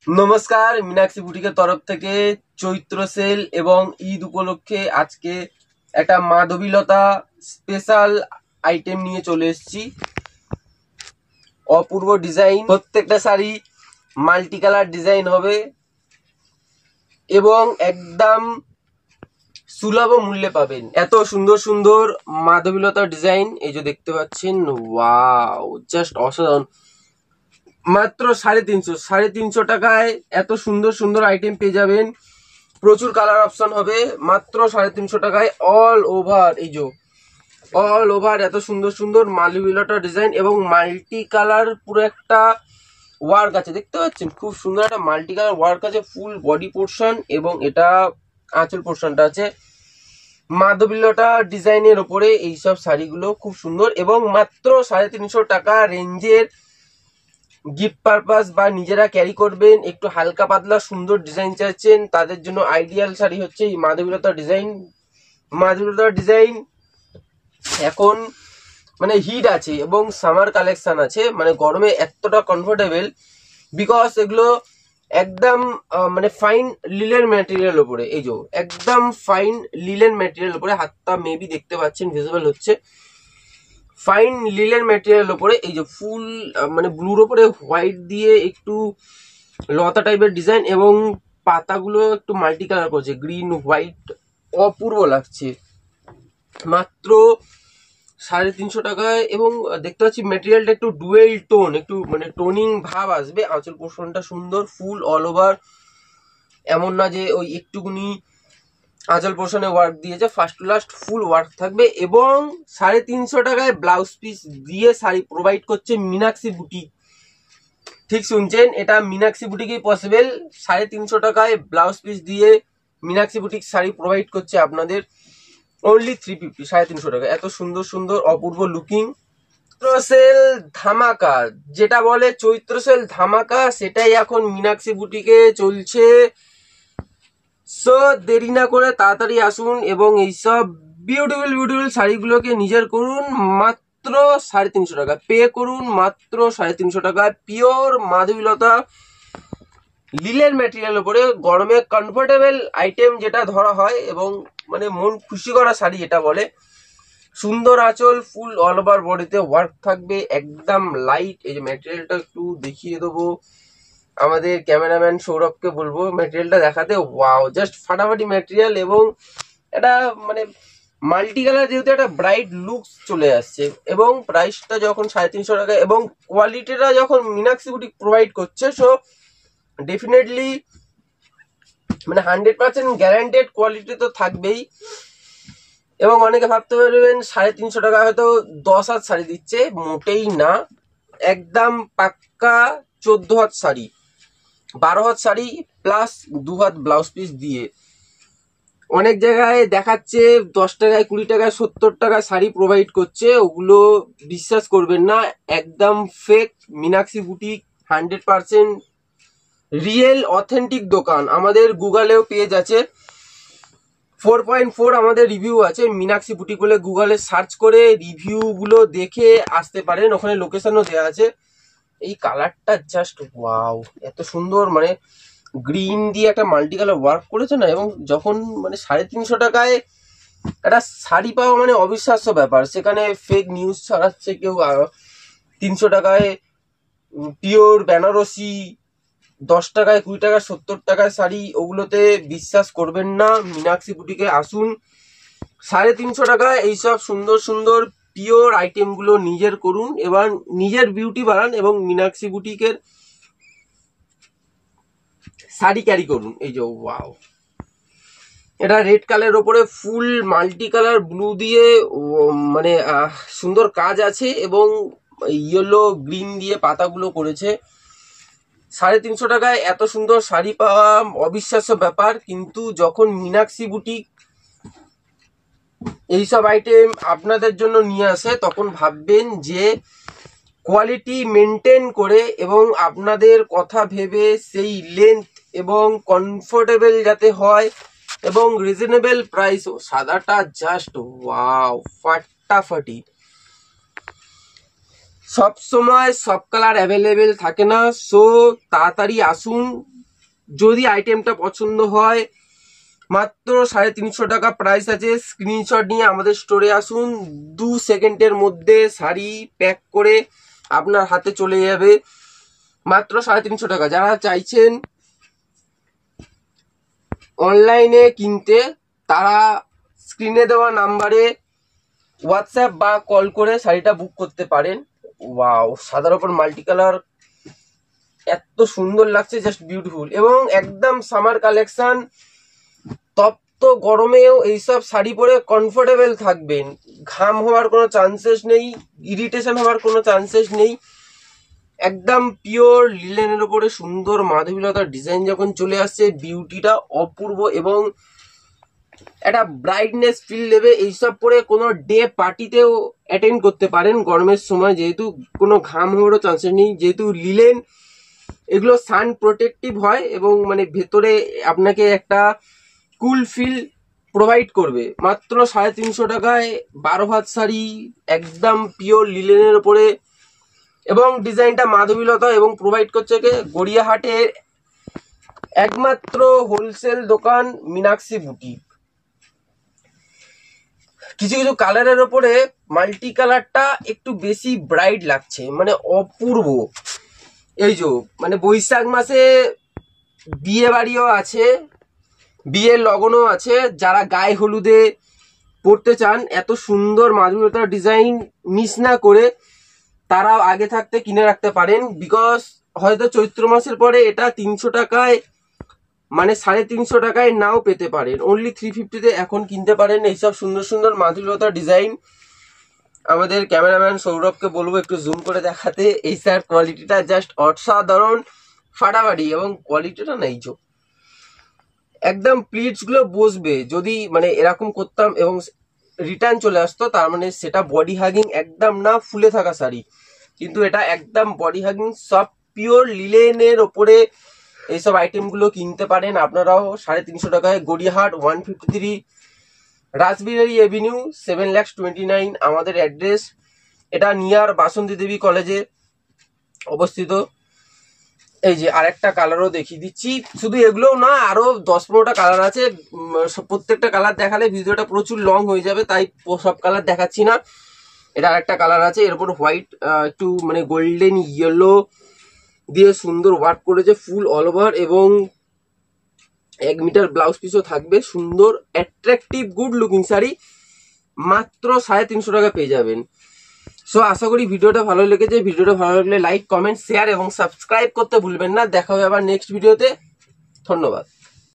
নমস্কার, মীনাক্ষী বুটিকের তরফ থেকে চৈত্র সেল এবং ঈদ উপলক্ষে আজকে একটা মাধবীলতা স্পেশাল আইটেম নিয়ে চলে এসেছি। অপূর্ব ডিজাইন, প্রত্যেকটা শাড়ি মাল্টি কালার ডিজাইন হবে এবং একদম সুলভ মূল্যে পাবেন। এত সুন্দর সুন্দর মাধবীলতা ডিজাইন এই যে দেখতে পাচ্ছেন, ওয়াও, জাস্ট অসাধারণ। মাত্র 350 টাকায় এত সুন্দর সুন্দর আইটেম পেয়ে যাবেন। প্রচুর কালার অপশন হবে মাত্র 350 টাকায়। অল ওভার এই যে অল ওভার এত সুন্দর সুন্দর মাল্টি ডিজাইন এবং মাল্টি কালার পুরো একটা ওয়ার্ক আছে, দেখতে পাচ্ছেন খুব সুন্দর একটা মাল্টি কালার ওয়ার্ক আছে। ফুল বডি পোর্শন এবং এটা আঁচল পোর্শনটা আছে মাধবীলতা ডিজাইনের ওপরে। এইসব শাড়িগুলো খুব সুন্দর এবং মাত্র 350 টাকা রেঞ্জের। গিফট পারপাস বা নিজেরা ক্যারি করবেন, একটু হালকা পাতলা সুন্দর ডিজাইন চাইছেন, তাদের জন্য আইডিয়াল শাড়ি হচ্ছে এই মাধবীলতা ডিজাইন। মাধবীলতা ডিজাইন এখন মানে হিট আছে এবং সামার কালেকশন আছে, মানে গরমে এতটা কমফোর্টেবল বিকজ এগুলো একদম মানে ফাইন লিলেন ম্যাটেরিয়াল উপরে। এই যে একদম ফাইন লিলেন ম্যাটেরিয়াল উপরে, হাতটা মেবি দেখতে পাচ্ছেন ভিজিবল হচ্ছে। ফাইন লিলেন ম্যাটেরিয়াল উপরে এই যে ফুল মানে ব্লুর উপরে হোয়াইট দিয়ে একটু লতা টাইপের ডিজাইন এবং পাতাগুলো একটু মাল্টি কালার করছে, গ্রিন হোয়াইট, অপূর্ব লাগছে। মাত্র 350 টাকায় এবং দেখতে পাচ্ছি ম্যাটেরিয়ালটা একটু ডুয়েল টোন, একটু মানে টোনিং ভাব আসবে। আঁচল পোর্শনটা সুন্দর, ফুল অল ওভার, এমন না যে ওই একটুকুনি আঁচল পোর্শনে ওয়ার্ক দিয়েছে, first to last full work থাকবে। এবং 350 টাকায় ব্লাউজ পিস দিয়ে শাড়ি প্রোভাইড করছে মীনাক্ষী বুটিক। ঠিক শুনছেন, এটা মীনাক্ষী বুটিকেই পসিবল। 350 টাকায় ব্লাউজ পিস দিয়ে মীনাক্ষী বুটিক শাড়ি প্রোভাইড করছে আপনাদের অনলি 350, 350 টাকা। এত সুন্দর সুন্দর অপূর্ব লুকিং চৈত্র সেল ধামাকা, যেটা বলে চৈত্র সেল ধামাকা, সেটাই এখন মীনাক্ষী বুটিকে চলছে। সো দেরি না করে তাড়াতাড়ি আসুন এবং এইসব বিউটিফুল বিউটিফুল শাড়িগুলোকে নিজের করুন। মাত্র 350 টাকা পে করুন, মাত্র 350 টাকা। পিওর মাধবীলতা লিলের ম্যাটেরিয়াল উপরে গরমে কমফোর্টেবল আইটেম যেটা ধরা হয় এবং মানে মন খুশি করা শাড়ি এটা বলে। সুন্দর আঁচল, ফুল অল ওভার বডিতে ওয়ার্ক থাকবে, একদম লাইট। এই যে ম্যাটেরিয়ালটা একটু দেখিয়ে দেবো, আমাদের ক্যামেরাম্যান সৌরভকে বলবো ম্যাটেরিয়ালটা দেখাতে। ওয়াও, জাস্ট ফাটাফাটি ম্যাটেরিয়াল এবং এটা মানে মাল্টি কালার, যেহেতু একটা ব্রাইট লুকস চলে আসছে। এবং প্রাইসটা যখন 350 টাকা এবং কোয়ালিটিটা যখন মীনাক্ষী বুটিক প্রোভাইড করছে, সো ডেফিনেটলি মানে 100% গ্যারান্টেড কোয়ালিটি তো থাকবেই। এবং অনেকে ভাবতে পারবেন 350 টাকা হয়তো 10 হাত শাড়ি দিচ্ছে, মোটেই না। একদম পাক্কা 14 হাত শাড়ি, 12 হাত শাড়ি প্লাস 2 হাত ব্লাউজ পিস দিয়ে। অনেক জায়গায় দেখাচ্ছে 10 টাকায়, 20 টাকায়, 70 টাকায় শাড়ি প্রোভাইড করছে, ওগুলো বিশ্বাস করবেন না, একদম fake. Meenakshi boutique 100% real authentic দোকান। আমাদের গুগলেও পেজ আছে, 4.4 আমাদের রিভিউ আছে। মীনাক্ষী বুটিক বলে গুগলে সার্চ করে রিভিউ গুলো দেখে আসতে পারেন, ওখানে লোকেশনও দেওয়া আছে। এই কালারটা জাস্ট ওয়াও, এত সুন্দর, মানে গ্রিন দিয়ে একটা মাল্টি কালার ওয়ার্ক করেছে না। এবং যখন মানে 350 টাকায় একটা শাড়ি পাওয়া মানে অবিশ্বাস্য ব্যাপার। সেখানে ফেক নিউজ ছড়াচ্ছে কেউ 300 টাকায় পিওর বেনারসি, 10 টাকায়, 20 টাকায়, 70 টাকায় শাড়ি, ওগুলোতে বিশ্বাস করবেন না। মীনাক্ষী বুটিকে আসুন, 350 টাকায় এইসব সুন্দর সুন্দর পিওর আইটেম গুলো নিজের করুন এবার নিজের বিউটি বাড়ান এবং মীনাক্ষী বুটিকের শাড়ি ক্যারি করুন। এই যে ওয়াও, এটা রেড কালারের ওপরে ফুল মাল্টি কালার ব্লু দিয়ে মানে সুন্দর কাজ আছে এবং ইয়েলো গ্রিন দিয়ে পাতাগুলো করেছে। 350 টাকায় এত সুন্দর শাড়ি পাওয়া অবিশ্বাস্য ব্যাপার। কিন্তু যখন মীনাক্ষী বুটিক এইসব আইটেম আপনাদের জন্য নিয়ে আসে, তখন ভাববেন যে কোয়ালিটি মেনটেন করে এবং আপনাদের কথা ভেবে সেই লেন্থ এবং কমফোর্টেবল যাতে হয় এবং রিজনেবল প্রাইস। সাদাটা জাস্ট ওয়াও, ফাটাফাটি। সব সময় সব কালার অ্যাভেলেবেল থাকে না, সো তাড়াতাড়ি আসুন, যদি আইটেমটা পছন্দ হয় মাত্র 350 টাকা প্রাইস আছে। স্ক্রিনশট নিয়ে আমাদের স্টোরে আসুন, 2 সেকেন্ডের মধ্যে শাড়ি প্যাক করে আপনার হাতে চলে যাবে মাত্র 350 টাকা। যারা চাইছেন অনলাইনে কিনতে তারা স্ক্রিনে দেওয়া নাম্বারে হোয়াটসঅ্যাপ বা কল করে শাড়িটা বুক করতে পারেন। ওয়াও, সাদার উপর মাল্টি কালার, এত সুন্দর লাগছে, জাস্ট বিউটিফুল। এবং একদম সামার কালেকশন, তপ্ত গরমেও এইসব শাড়ি পরে কমফোর্টেবল থাকবেন, ঘাম হওয়ার কোনো চান্সেস নেই, ইরিটেশন হওয়ার কোনো চান্সেস নেই। একদম পিওর লিলেনের উপরে সুন্দর মাধবীলতার ডিজাইন যখন চলে আসছে, বিউটিটা অপূর্ব এবং একটা ব্রাইটনেস ফিল দেবে। এইসব পরে কোনো ডে পার্টিতেও অ্যাটেন্ড করতে পারেন গরমের সময়, যেহেতু কোনো ঘাম হওয়ারও চান্সেস নেই, যেহেতু লিলেন এগুলো সান প্রোটেক্টিভ হয় এবং মানে ভেতরে আপনাকে একটা কুল ফিল প্রোভাইড করবে। মাত্র 350 টাকায় 12 হাত শাড়ি, একদম পিওর লিলেনের উপরে, এবং ডিজাইনটা মাধবীলতা, এবং প্রোভাইড করছে গড়িয়াহাটের একমাত্র হোলসেল দোকান মীনাক্ষী বুটিক। কিছু কিছু কালারের ওপরে মাল্টি কালারটা একটু বেশি ব্রাইট লাগছে, মানে অপূর্ব। এই যে মানে বৈশাখ মাসে বিয়ে বাড়িও আছে, বিয়ের লগনও আছে, যারা গায়ে হলুদে পড়তে চান এত সুন্দর মাধুরীলতার ডিজাইন মিস না করে তারা আগে থাকতে কিনে রাখতে পারেন। বিকজ হয়তো চৈত্র মাসের পরে এটা 300 টাকায়, মানে 350 টাকায় নাও পেতে পারেন, অনলি 350-তে এখন কিনতে পারেন এইসব সুন্দর সুন্দর মাধুরীলতার ডিজাইন। আমাদের ক্যামেরাম্যান সৌরভকে বলবো একটু জুম করে দেখাতে। এই স্যার কোয়ালিটিটা জাস্ট অসাধারণ, ফাটাফাটি, এবং কোয়ালিটিটা নেই চোখ, একদম প্লিটস গুলো বসবে। যদি মানে এরকম করতাম এবং রিটার্ন চলে আসতো, তার মানে সেটা বডি হাগিং একদম না, ফুলে থাকা শাড়ি, কিন্তু এটা একদম বডি হাগিং, সব পিওর লিলেনের ওপরে এইসব আইটেম গুলো কিনতে পারেন আপনারাও 350 টাকায়। গড়িয়াহাট 153 রাসবিহারী এভিনিউ 7,29,000 আমাদের অ্যাড্রেস। এটা নিয়ার বাসন্তী দেবী কলেজে অবস্থিত। এই যে আরেকটা কালারও দেখিয়ে দিচ্ছি, শুধু এগুলোও না, আরো 10-15টা কালার আছে। প্রত্যেকটা কালার দেখালে ভিডিওটা প্রচুর লং হয়ে যাবে, তাই সব কালার দেখাচ্ছি না। এটা আরেকটা কালার আছে, এর উপর হোয়াইট একটু মানে গোল্ডেন ইয়েলো দিয়ে সুন্দর ওয়ার্ক করেছে ফুল অল ওভার, এবং 1 মিটার ব্লাউজ পিসও থাকবে, সুন্দর অ্যাট্রাকটিভ গুড লুকিং শাড়ি মাত্র 350 টাকা পেয়ে যাবেন। সো আশা করি ভিডিওটা ভালো লেগেছে। ভিডিওটা ভালো লাগলে লাইক, কমেন্ট, শেয়ার এবং সাবস্ক্রাইব করতে ভুলবেন না। দেখা হবে আবার নেক্সট ভিডিওতে। ধন্যবাদ।